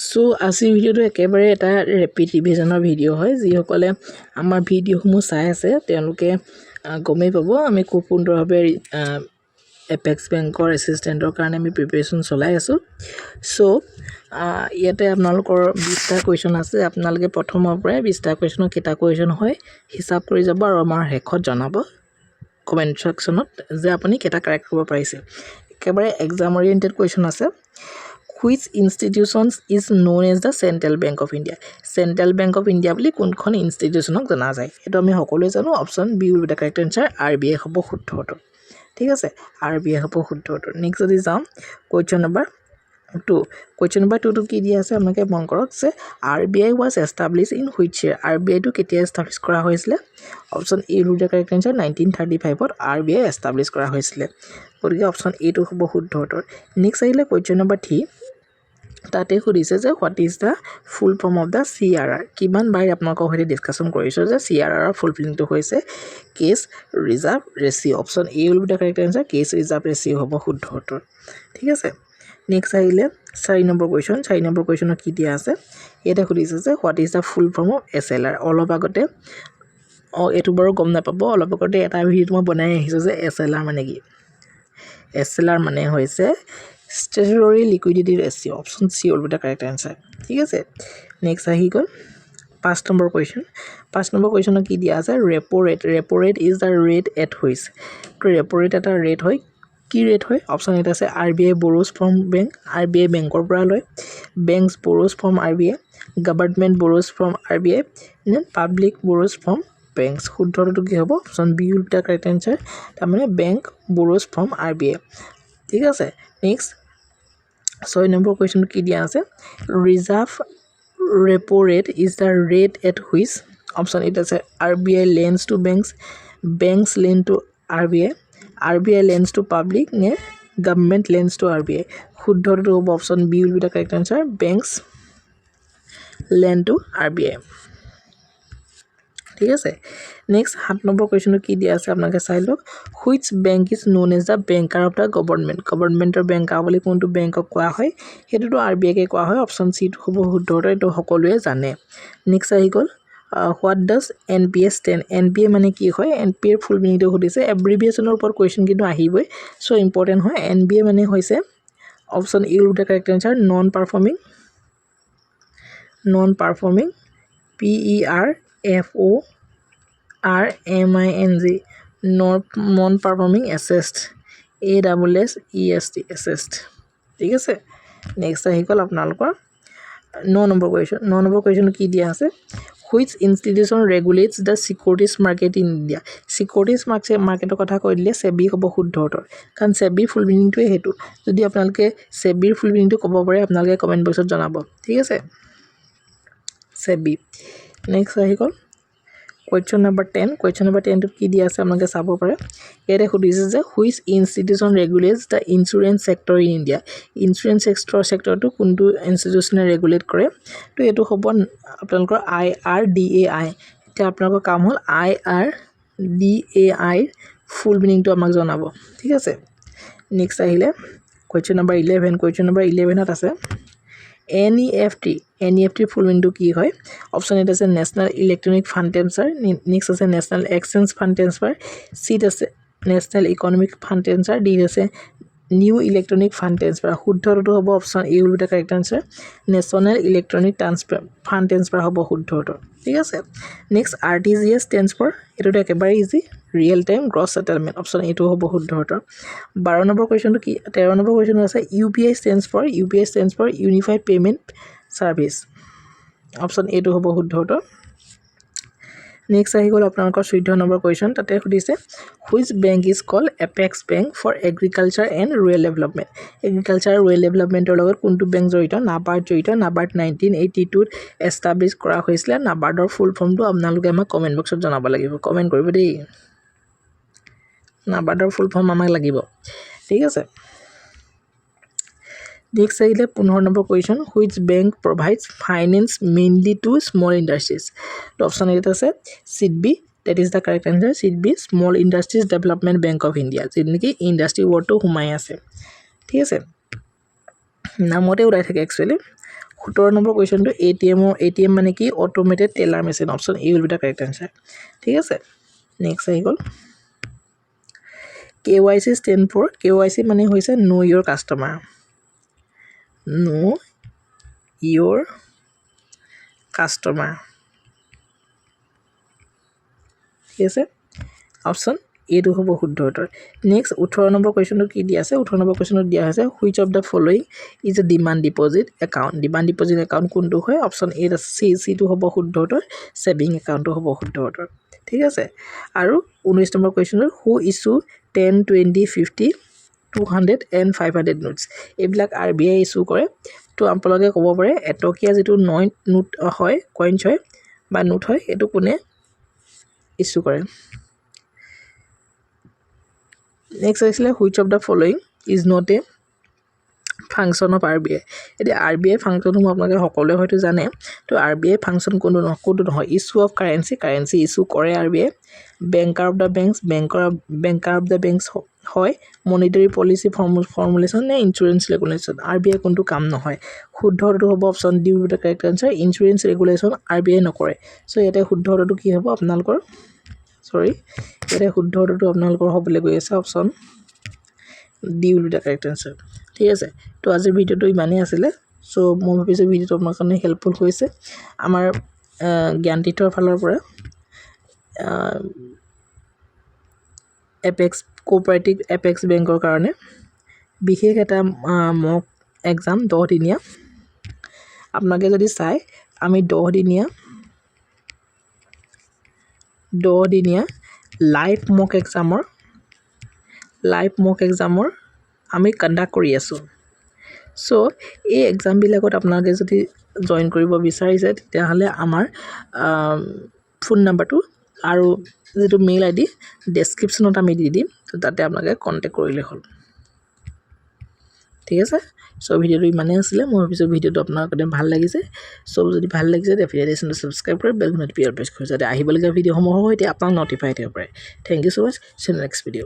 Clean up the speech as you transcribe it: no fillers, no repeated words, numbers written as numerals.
So আজি ভিডিওটো একেবাৰে এটা ৰেপিড ৰিভিজনৰ ভিডিও হয় যিসকলে আমাৰ ভিডিওসমূহ চাই আছে তেওঁলোকে গমেই পাব আমি খুব সুন্দৰভাৱে এপেক্স বেংকৰ এছিষ্টেণ্টৰ কাৰণে আমি প্ৰিপাৰেচন চলাই আছোঁ সো ইয়াতে আপোনালোকৰ 20টা কোৱেশ্চন আছে আপোনালোকে প্ৰথমৰ পৰাই 20টা কোৱেশ্চনৰ কেইটা কোৱেশ্চন হয় হিচাপ কৰি যাব আৰু আমাৰ শেষত জনাব কমেন্ট সেকশনত যে আপুনি কেইটা কাৰেক্ট কৰিব পাৰিছে একেবাৰে এক্সাম ওৰিয়েন্টেড কোৱেশ্চন আছে Which institutions is known as the Central Bank of India? Central Bank of India বুলি কোনখন ইনষ্টিটিউচনক জনা যায় এটো আমি সকলোৱে জানো option B will be the correct answer RBI হ'ব শুদ্ধ উত্তৰ ঠিক আছে আৰবিআই হ'ব শুদ্ধ উত্তৰ নেক্সট যদি যাম কোৱেশ্চন নম্বৰ 2 কোৱেশ্চন নম্বৰ 2 টো কি দিয়া আছে আপোনালোকে মন কৰক যে RBI was established in which year RBI টো কেতিয়া এষ্টাবলিশ কৰা হৈছিল option A will be the correct answer 1935 ত আৰবিআই এষ্টাবলিশ কৰা হৈছিল গতিকে অপচন এ টো হ'ব শুদ্ধ উত্তৰ নেক্সট আহিলে কোৱেশ্চন নম্বৰ 3 তাতে খুদিছে যে what is the full form of the CRR কিমান বাৰ আপোনালোকৰ সৈতে ডিসকাশন কৰিছো যে সিআৰআৰ ফুল ফিলিংটো হৈছে cash reserve ratio option A will be the correct answer cash reserve ratio হ'ব শুদ্ধ উত্তৰ ঠিক আছে নেক্সট আহিলে 4 নম্বৰ কোৱেশ্চন কি দিয়া আছে এটা খুদিছে যে what is the full form of SLR অলপ আগতে এটো বাৰু গম নাপাব অলপ আগতে এটা ভিডিও মই বনাই আহিছো যে এসএলআৰ মানে কি এসএলআৰ মানে হৈছে statutory liquidity ratio option C will be the correct answer ঠিক আছে নেক্সট আহি গল 5 নম্বৰ কোৱেশ্চন কি দিয়া আছে repo rate is the rate at which তো repo rate এটা ৰেট হয় কি ৰেট হয় অপচন এটা আছে RBI borrows from bank RBI বেংকৰ পৰা লয় banks borrows from RBI government borrows from RBI and public borrows from banks শুদ্ধটো কি হ'ব option B will be the correct answer তাৰ মানে bank borrows from RBI ঠিক আছে নেক্সট 6 নম্বৰ কোৱেশ্চন কি দিয়া আছে reserve repo rate is the rate at which option it is RBI lends to banks lend to RBI lends to public ne government lends to RBI শুদ্ধটো হ'ব option B will be the correct answer banks lend to RBI ঠিক আছে next 7 number question কি দিয়া আছে আপোনালোকে চাই লওক which bank is known as the banker of the গভৰ্ণমেণ্টৰ বেংকাৰ বুলি কোনটো বেংকক কোৱা হয় হেতুটো RBI কে কোৱা হয় অপচন সি হ'ব শুদ্ধ উত্তৰ এটো সকলোৱে জানে নেক্সট আহি গল what does NPA stand NPA মানে কি হয় NPA ফুল মিনিটো সুধিছে এব্ৰিভিয়েচনৰ ওপৰত কোৱেশ্চন কিন্তু আহিবই সো ইম্পৰ্টেন্ট হয় NPA মানে হৈছে option E will be the correct answer non performing PERFORMING non performing assessed assessed ঠিক আছে নেক্সট আহি গল আপোনালোকৰ 9 নম্বৰ কোৱেশ্চন কি দিয়া আছে which institution regulates the securities market in India securities market কথা কৈ দিলে SEBI হ'ব শুদ্ধ উত্তৰ কাৰণ SEBI ফুল মিনিংটো হেতু যদি আপোনালোকে SEBI ফুল মিনিংটো ক'ব পাৰে আপোনালোকে কমেন্ট বক্সত জনাব ঠিক আছে SEBI নেক্সট আহি গল Question number 10 টো কি দিয়া আছে আপোনালোকে চাব পাৰে এৰে খুদিছে যে which institution regulates the insurance sector in India insurance sector টো কোনটো ইনষ্টিটিউচনে ৰেগুলেট কৰে তো এটো হ'ব আপোনালোকৰ IRDAI এটা আপোনালোকৰ কাম হল IRDAI ফুল মিনিং টো আমাক জনাব ঠিক আছে নেক্সট আহিলে question number 11 ত আছে NEFT ফুল মিনিং টো কি হয় অপচন এটা আছে national electronic fund transfer next আছে national exchange fund transfer C আছে national economic fund transfer D আছে নিউ ইলেক্ট্ৰনিক ফান্ড ট্ৰান্সফাৰ শুদ্ধটো হ'ব option A will be the correct answer national electronic fund transfer হ'ব শুদ্ধ উত্তৰ ঠিক আছে নেক্সট RTGS stands for এটো একেবাৰে easy real time gross settlement option এটো হ'ব শুদ্ধ উত্তৰ 12 নম্বৰ কোৱেশ্চনটো কি 13 নম্বৰ কোৱেশ্চন আছে UPI stands for Unified Payment Service option এটো হ'ব শুদ্ধ উত্তৰ নেক্সট আহি গল আপোনালোকৰ 14 নম্বৰ কোৱেশ্চন তাতে খুদিছে which bank is called Apex Bank for Agriculture and Rural Development Agriculture and Rural Development লগত কোনটো বেংক জড়িত নাবাৰ্ড 1982 ত এষ্টাবলিশ কৰা হৈছিল নাবাৰ্ডৰ ফুল ফৰ্মটো আপোনালোকে আমাক কমেন্ট বক্সত জনাব লাগিব কমেন্ট কৰিব দেই নাবাৰ্ডৰ ফুল ফৰ্ম আমাক লাগিব ঠিক আছে নেক্সট আহিলে 15 number question which bank provides finance mainly to small industries তো অপচন এটা আছে SIDBI that is the correct answer SIDBI Small Industries Development Bank of India যেনেকি ইন্ডাষ্ট্ৰি ওয়াৰ্ডটো হুমাই আছে ঠিক আছে নামতে উলাই থাকে একচুয়ালি 17 নম্বৰ কুৱেশ্যনটো ATM মানে কি automated teller machine option A will be the correct answer ঠিক আছে নেক্সট আহি গ'ল KYC ষ্টেণ্ড ফৰ KYC মানে হৈছে নো ইয়ৰ কাষ্টমাৰ নো ইয়ৰ কাষ্টমাৰ ঠিক আছে অপশ্যন এটো হ'ব শুদ্ধ উত্তৰ নেক্সট 18 নম্বৰ কুৱেশ্যনটো কি দিয়া আছে 18 নম্বৰ কুৱেশ্যনত দিয়া আছে which of the following is a demand deposit account কোনটো হয় অপশ্যন এ সি টো হ'ব শুদ্ধ উত্তৰ সেভিং একাউণ্টটো হ'ব শুদ্ধ উত্তৰ ঠিক আছে আৰু 19 নম্বৰ কুৱেশ্যনত হু ইছ্যু 10 20 50 200 and 500 নোটস এইবিলাক RBI ইছ্যু কৰে তো আপোনালোকে ক'ব পাৰে এটকীয়া যেটো নোট হয় কইনছ হয় বা নোট হয় এটো কোনে ইছ্যু কৰে নেক্সট আছিলে which of the following is not a function of RBI এতিয়া RBI ফাংশন আপোনালোকে সকলোৱে হয়তো জানে তো RBI ফাংশন কোনটো নহয় ইছ্যু অফ কাৰেন্সি ইছ্যু কৰে RBI banker of the banks হয় মনিটাৰী পলিচি ফৰ্মুলেশ্যন নে ইঞ্চুৰেঞ্চ ৰেগুলেশ্যন RBI কোনটো কাম নহয় শুদ্ধ উত্তৰটো হ'ব option D will be the correct answer insurance regulation RBI নকৰে সো ইয়াতে শুদ্ধ উত্তৰটো কি হ'ব আপোনালোকৰ ইয়াতে শুদ্ধ উত্তৰটো আপোনালোকৰ হ'বলৈ গৈ আছে option D will be the correct answer ঠিক আছে তো আজিৰ ভিডিওটো ইমানেই আছিলে সো মই ভাবিছোঁ ভিডিওটো আপোনাৰ কাৰণে হেল্পফুল হৈছে আমাৰ জ্ঞানতীৰ্থৰ ফালৰ পৰা কোঅপাৰেটিভ এপেক্স বেংকৰ কাৰণে বিশেষ এটা মক এক্সাম 10 দিনীয়া আপোনালোকে যদি চাই আমি 10 দিনীয়া লাইভ মক এক্সামৰ আমি কণ্ডাক্ট কৰি আছো সো এই এক্সাম বিলাকত আপোনালোকে যদি জয়েন কৰিব বিচাৰিছে তেতিয়াহ'লে আমাৰ ফোন নাম্বাৰটো আৰু যেটো মেইল আইডি ডেসক্ৰিপচনত আমি দি দিম তো তাতে আপোনালোকে কন্টাক্ট কৰিলে হ'ল ঠিক আছে সো ভিডিওটো ইমানেই আছিলে মই ভাবিছোঁ ভিডিওটো আপোনালোকৰ ভাল লাগিছে সো যদি ভাল লাগিছে ডেফিনেটলি চেনেলটো সাবস্ক্ৰাইব কৰি বেল নটিফিকেশ্যন প্ৰেছ কৰি যাতে আহিবলগীয়া ভিডিওসমূহ হয় এতিয়া আপোনাক নটিফাই হ'ব পাৰে thank you so much see next video